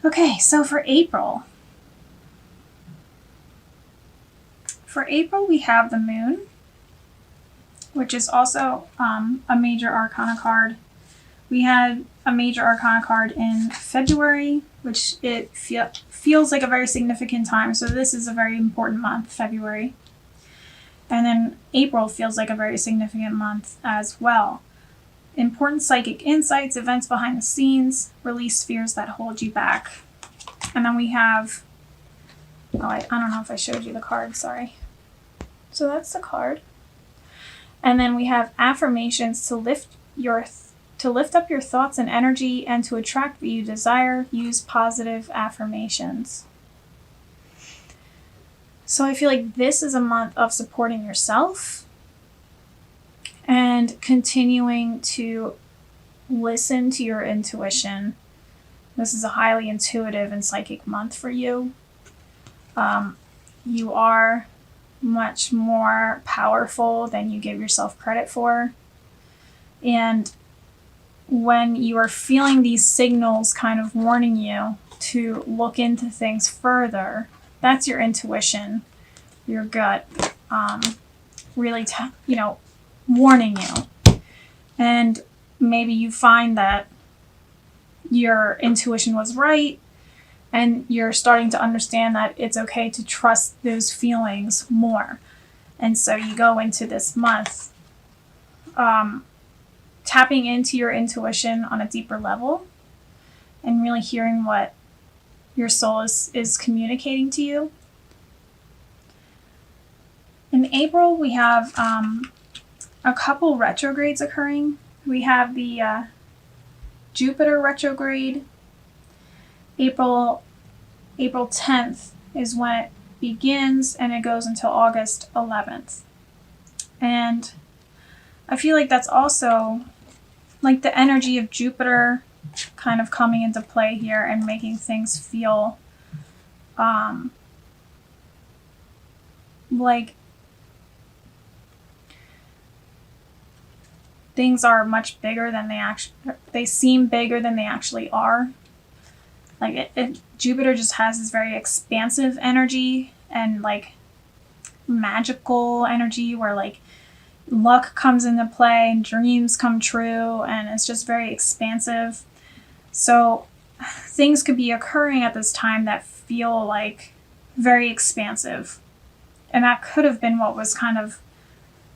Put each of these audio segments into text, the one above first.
Okay, so for April. For April, we have the Moon, which is also a major arcana card. We had a major arcana card in February, which it feels like a very significant time. So this is a very important month, February. And then April feels like a very significant month as well. Important psychic insights, events behind the scenes, release fears that hold you back. And then we have, I don't know if I showed you the card, sorry. So that's the card. And then we have affirmations to lift up your thoughts and energy and to attract what you desire. Use positive affirmations. So I feel like this is a month of supporting yourself and continuing to listen to your intuition. This is a highly intuitive and psychic month for you. You are much more powerful than you give yourself credit for. And when you are feeling these signals kind of warning you to look into things further, that's your intuition, your gut, really, warning you. And maybe you find that your intuition was right, and you're starting to understand that it's okay to trust those feelings more. And so you go into this month tapping into your intuition on a deeper level and really hearing what your soul is communicating to you. In April, we have a couple retrogrades occurring. We have the Jupiter retrograde. April 10th is when it begins, and it goes until August 11th. And I feel like that's also like the energy of Jupiter kind of coming into play here and making things feel like things are much bigger than they seem bigger than they actually are. Like Jupiter just has this very expansive energy and like magical energy where like luck comes into play and dreams come true, and it's just very expansive. So things could be occurring at this time that feel like very expansive. And that could have been what was kind of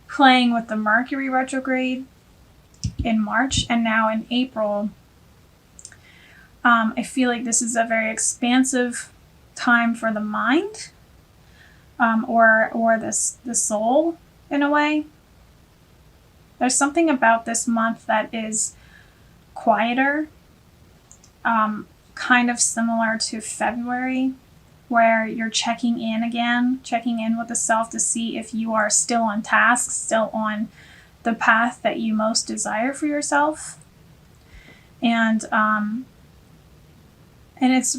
playing with the Mercury retrograde in March, and now in April. I feel like this is a very expansive time for the mind, or the soul in a way. There's something about this month that is quieter, kind of similar to February, where you're checking in with the self to see if you are still on task, still on the path that you most desire for yourself. And it's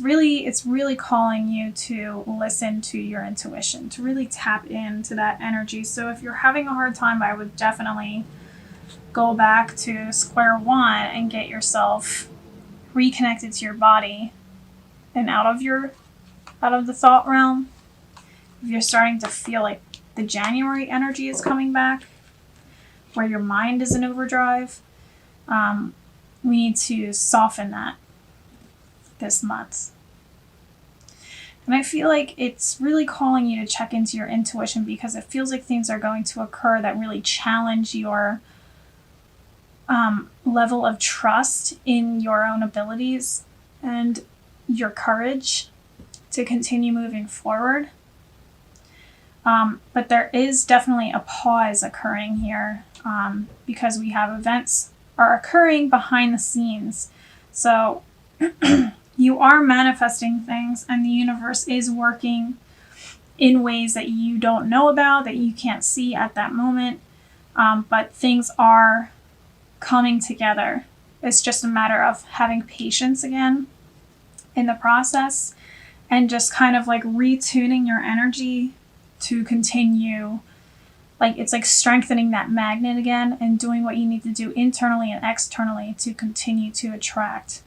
really calling you to listen to your intuition, to really tap into that energy. So if you're having a hard time, I would definitely go back to square one and get yourself reconnected to your body and out of the thought realm. If you're starting to feel like the January energy is coming back, where your mind is in overdrive, we need to soften that this month. And I feel like it's really calling you to check into your intuition, because it feels like things are going to occur that really challenge your level of trust in your own abilities and your courage to continue moving forward. But there is definitely a pause occurring here, because we have events are occurring behind the scenes. So you are manifesting things, and the universe is working in ways that you don't know about, that you can't see at that moment. But things are coming together. It's just a matter of having patience again in the process, and just kind of like retuning your energy to continue. Like it's like strengthening that magnet again and doing what you need to do internally and externally to continue to attract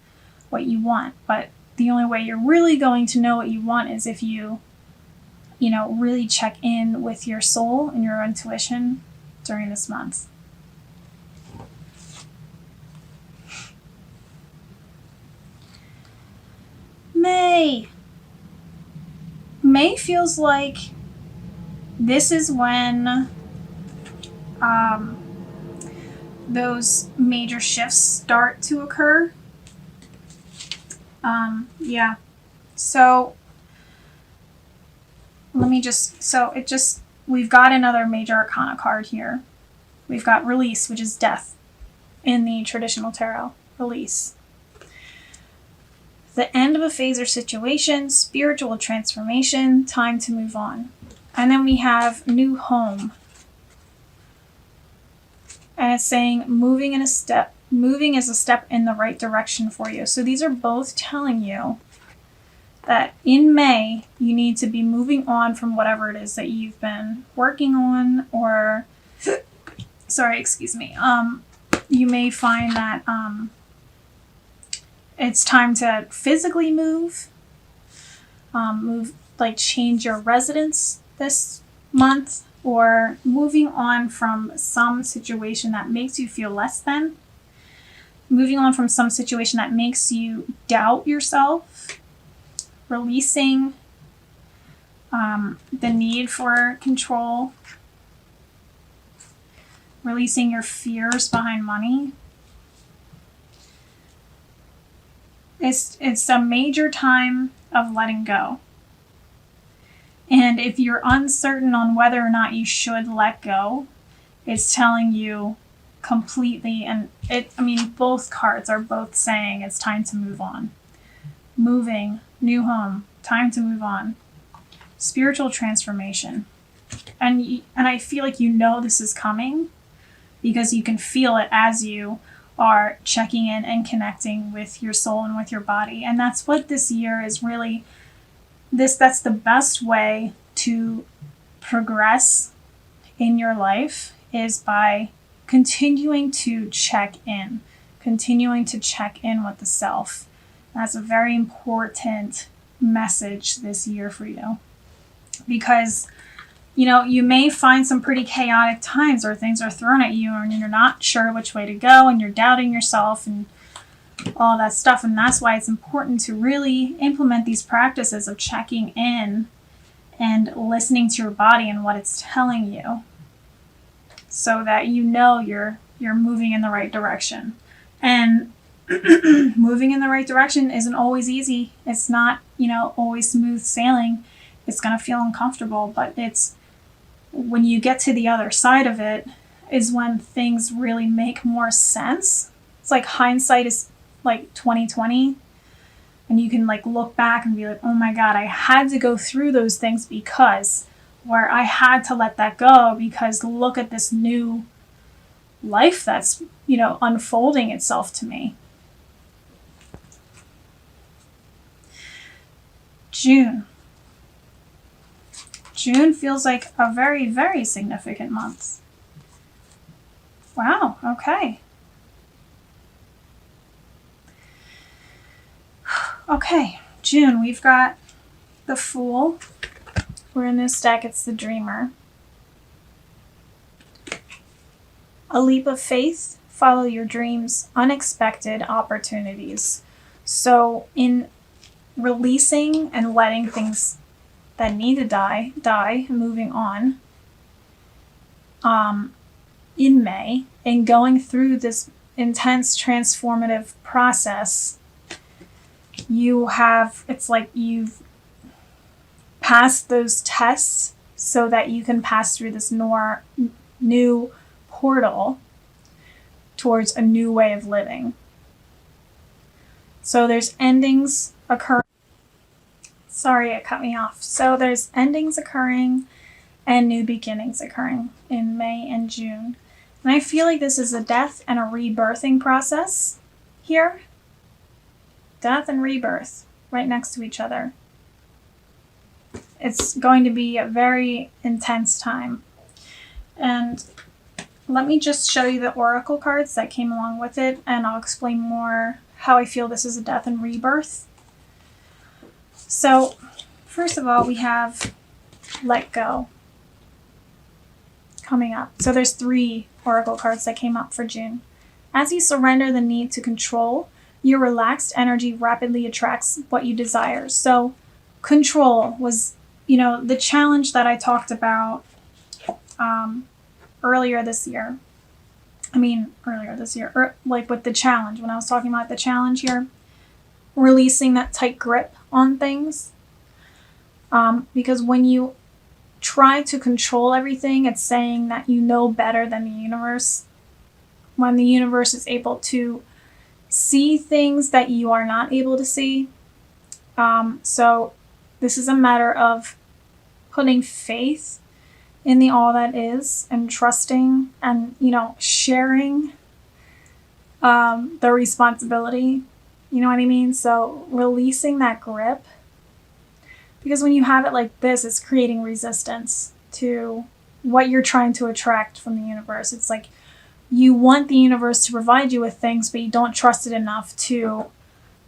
what you want. But the only way you're really going to know what you want is if you really check in with your soul and your intuition during this month. May. May feels like this is when those major shifts start to occur. Yeah. So we've got another major arcana card here. We've got release, which is death in the traditional tarot. Release. The end of a phase or situation, spiritual transformation, time to move on. And then we have new home. And it's saying moving is a step in the right direction for you. So these are both telling you that in May, you need to be moving on from whatever it is that you've been working on, or, you may find that it's time to physically move, change your residence this month, or moving on from some situation that makes you feel less than, moving on from some situation that makes you doubt yourself, releasing the need for control, releasing your fears behind money. It's a major time of letting go. And if you're uncertain on whether or not you should let go, it's telling you completely, both cards are both saying it's time to move on. Moving, new home, time to move on. Spiritual transformation. And I feel like this is coming because you can feel it as you are checking in and connecting with your soul and with your body. And that's what this year is really, that's the best way to progress in your life, is by continuing to check in with the self. That's a very important message this year for you, because you may find some pretty chaotic times where things are thrown at you and you're not sure which way to go and you're doubting yourself and all that stuff. And that's why it's important to really implement these practices of checking in and listening to your body and what it's telling you, so that you're moving in the right direction. And moving in the right direction isn't always easy. It's not, always smooth sailing. It's going to feel uncomfortable, but it's when you get to the other side of it is when things really make more sense. It's like hindsight is like 2020, and you can look back and be like, oh my God, I had to go through those things because, or I had to let that go because look at this new life that's, unfolding itself to me. June feels like a very, very significant month. Wow, okay. Okay, June, we've got the Fool. Where in this deck it's the Dreamer. A leap of faith, follow your dreams, unexpected opportunities. So in releasing and letting things that need to die, moving on, in May, and going through this intense transformative process, it's like you've passed those tests so that you can pass through this new portal towards a new way of living. So there's endings occurring. Sorry, it cut me off. So there's endings occurring and new beginnings occurring in May and June. And I feel like this is a death and a rebirthing process here. Death and rebirth right next to each other. It's going to be a very intense time. And let me just show you the oracle cards that came along with it, and I'll explain more how I feel this is a death and rebirth. So, first of all, we have let go coming up. So there's 3 oracle cards that came up for June. As you surrender the need to control, your relaxed energy rapidly attracts what you desire. So control was, the challenge that I talked about earlier this year, like with the challenge, when I was talking about the challenge here, releasing that tight grip on things. Because when you try to control everything, it's saying that you know better than the universe. When the universe is able to see things that you are not able to see. So this is a matter of putting faith in the all that is and trusting and, sharing the responsibility. You know what I mean? So releasing that grip. Because when you have it like this, it's creating resistance to what you're trying to attract from the universe. It's like you want the universe to provide you with things, but you don't trust it enough to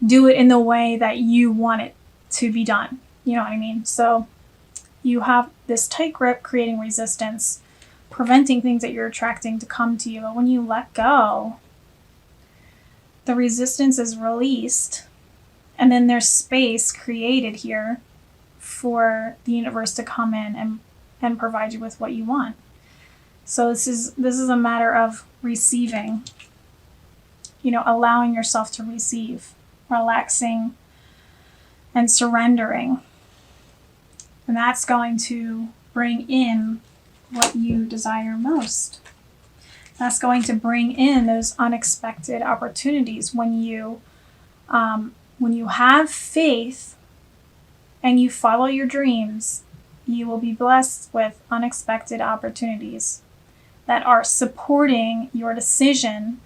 do it in the way that you want it to be done. You know what I mean? So you have this tight grip creating resistance, preventing things that you're attracting to come to you. But when you let go, the resistance is released, and then there's space created here for the universe to come in and provide you with what you want. So this is a matter of receiving, allowing yourself to receive, relaxing and surrendering. And that's going to bring in what you desire most. That's going to bring in those unexpected opportunities. When you have faith and you follow your dreams, you will be blessed with unexpected opportunities that are supporting your decision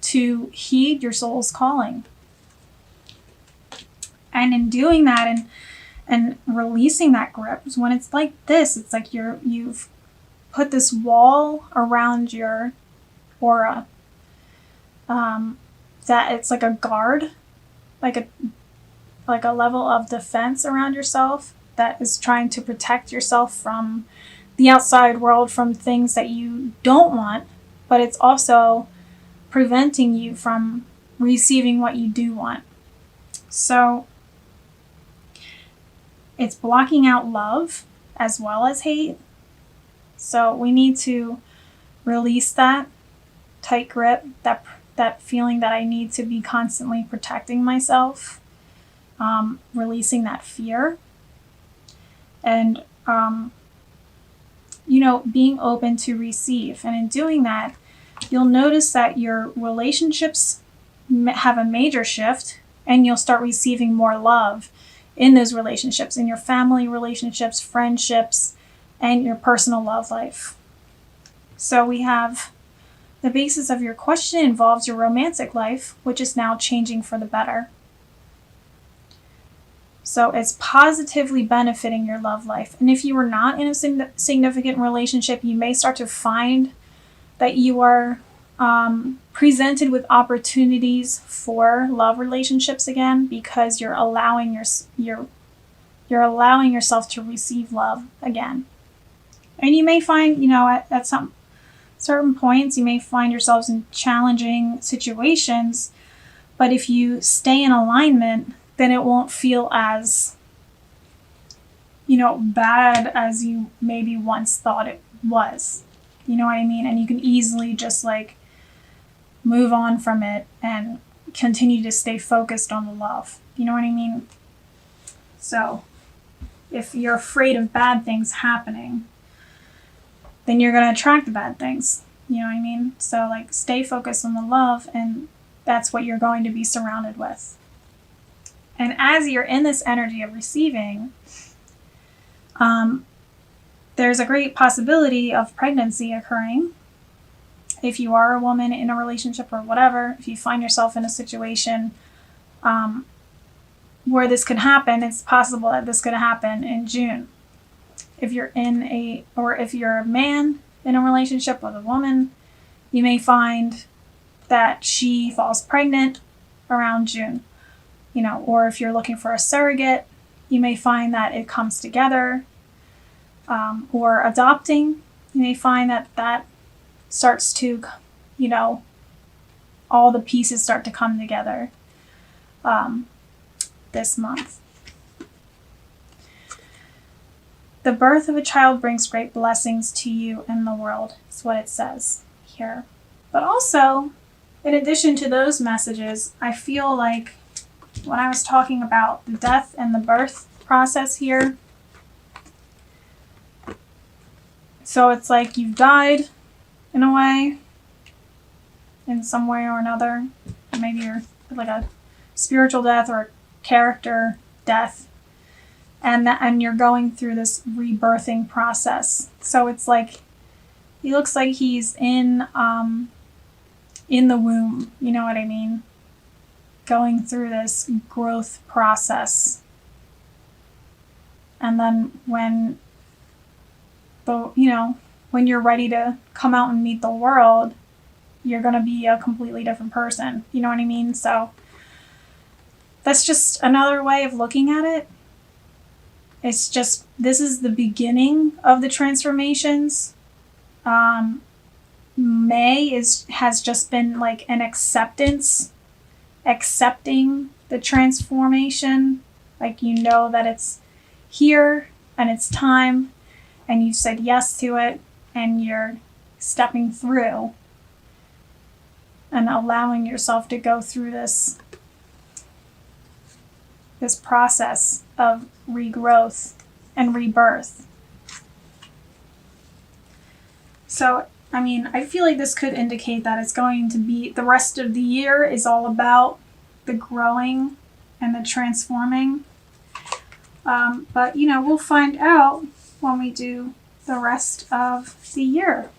to heed your soul's calling. And in doing that and releasing that grip, when it's like this, it's like you've put this wall around your aura, that it's like a guard, like a level of defense around yourself that is trying to protect yourself from the outside world, from things that you don't want, but it's also preventing you from receiving what you do want. So it's blocking out love as well as hate. So we need to release that tight grip, that feeling that I need to be constantly protecting myself, releasing that fear, and being open to receive. And in doing that, you'll notice that your relationships have a major shift, and you'll start receiving more love in those relationships, in your family relationships, friendships, and your personal love life. So we have the basis of your question involves your romantic life, which is now changing for the better. So it's positively benefiting your love life. And if you are not in a significant relationship, you may start to find that you are presented with opportunities for love relationships again, because you're allowing yourself to receive love again. And you may find, at some certain points, you may find yourselves in challenging situations, but if you stay in alignment, then it won't feel as, bad as you maybe once thought it was. You know what I mean? And you can easily just move on from it and continue to stay focused on the love. You know what I mean? So if you're afraid of bad things happening, then you're going to attract the bad things. You know what I mean? So stay focused on the love, and that's what you're going to be surrounded with. And as you're in this energy of receiving, there's a great possibility of pregnancy occurring. If you are a woman in a relationship or whatever, if you find yourself in a situation where this could happen, it's possible that this could happen in June. If you're if you're a man in a relationship with a woman, you may find that she falls pregnant around June. Or if you're looking for a surrogate, You may find that it comes together, or adopting. You may find that that starts to, all the pieces start to come together this month. The birth of a child brings great blessings to you and the world, is what it says here. But also, in addition to those messages, I feel like when I was talking about the death and the birth process here, so it's like you've died in a way, in some way or another. Maybe you're like a spiritual death or a character death, and you're going through this rebirthing process. So it's like he looks like he's in the womb, you know what I mean? Going through this growth process. And then when you're ready to come out and meet the world, you're going to be a completely different person. You know what I mean? So that's just another way of looking at it. It's just, this is the beginning of the transformations. May has just been like an acceptance, accepting the transformation. Like, you know that it's here and it's time, and you said yes to it, and you're stepping through and allowing yourself to go through this process of regrowth and rebirth. So, I mean, I feel like this could indicate that it's going to be, the rest of the year is all about the growing and the transforming. But, we'll find out when we do the rest of the year.